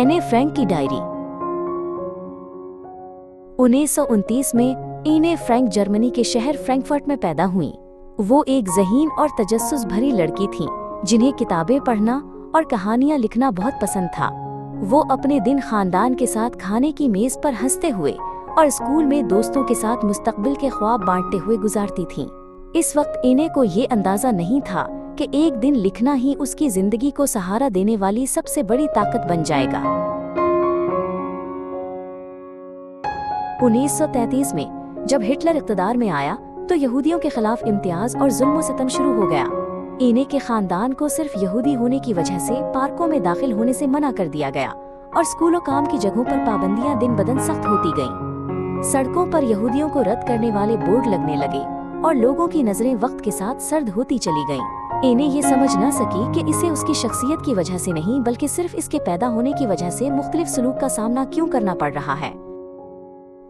एने फ्रैंक की डायरी। 1929 में एने फ्रैंक जर्मनी के शहर फ्रैंकफर्ट में पैदा हुई। वो एक ज़हीन और तजस्सुस भरी लड़की थीं, जिन्हें किताबें पढ़ना और कहानियां लिखना बहुत पसंद था। वो अपने दिन खानदान के साथ खाने की मेज पर हंसते हुए और स्कूल में दोस्तों के साथ मुस्तकबिल के ख्वाब बांटते हुए गुजारती थीं। इस वक्त एने को ये अंदाजा नहीं था कि एक दिन लिखना ही उसकी जिंदगी को सहारा देने वाली सबसे बड़ी ताकत बन जाएगा। 1933 में जब हिटलर इक़्तिदार में आया तो यहूदियों के खिलाफ इम्तियाज और जुल्म व सितम शुरू हो गया। एने के खानदान को सिर्फ यहूदी होने की वजह से पार्कों में दाखिल होने से मना कर दिया गया और स्कूलों काम की जगहों पर पाबंदियां दिन बदन सख्त होती गईं। सड़कों पर यहूदियों को रद्द करने वाले बोर्ड लगने लगे और लोगों की नजरें वक्त के साथ सर्द होती चली गईं। एने ये समझ न सकी कि इसे उसकी शख्सियत की वजह से नहीं बल्कि सिर्फ इसके पैदा होने की वजह से मुख्तलिफ सलूक का सामना क्यों करना पड़ रहा है।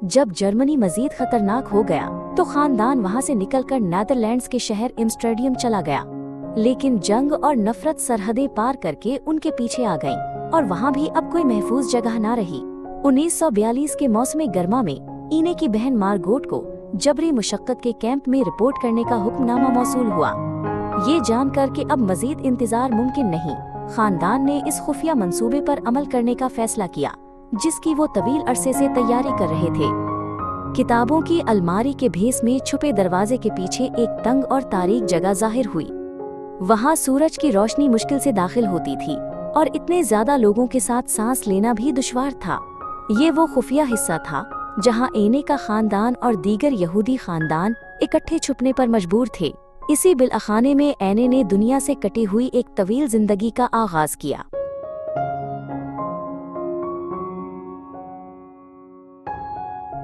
जब जर्मनी मजीद खतरनाक हो गया तो खानदान वहाँ से निकलकर नीदरलैंड्स के शहर एम्स्टर्डम चला गया, लेकिन जंग और नफरत सरहदें पार करके उनके पीछे आ गईं और वहाँ भी अब कोई महफूज जगह न रही। 1942 के मौसम गर्मा में एने की बहन मार्गोट को जबरी मुशक्कत के कैंप में रिपोर्ट करने का हुक्मनामा मौसूल हुआ। ये जानकर कि अब मजीद इंतजार मुमकिन नहीं, खानदान ने इस खुफिया मंसूबे पर अमल करने का फैसला किया, जिसकी वो तवील अरसे से तैयारी कर रहे थे। किताबों की अलमारी के भेस में छुपे दरवाजे के पीछे एक तंग और तारीक जगह जाहिर हुई। वहाँ सूरज की रोशनी मुश्किल से दाखिल होती थी और इतने ज्यादा लोगों के साथ सांस लेना भी दुश्वार था। ये वो खुफिया हिस्सा था जहाँ एने का खानदान और दीगर यहूदी खानदान इकट्ठे छुपने पर मजबूर थे। इसी बिलखाने में एने ने दुनिया से कटी हुई एक तवील जिंदगी का आगाज किया।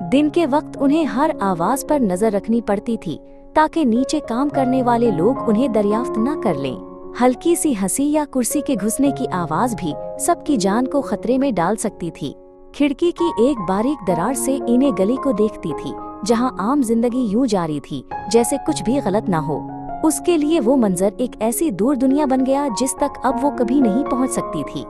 दिन के वक्त उन्हें हर आवाज पर नजर रखनी पड़ती थी ताकि नीचे काम करने वाले लोग उन्हें दरियाफ्त न कर लें। हल्की सी हंसी या कुर्सी के घुसने की आवाज भी सबकी जान को खतरे में डाल सकती थी। खिड़की की एक बारीक दरार से एने गली को देखती थी जहां आम जिंदगी यूं जारी थी जैसे कुछ भी गलत ना हो। उसके लिए वो मंजर एक ऐसी दूर दुनिया बन गया जिस तक अब वो कभी नहीं पहुंच सकती थी।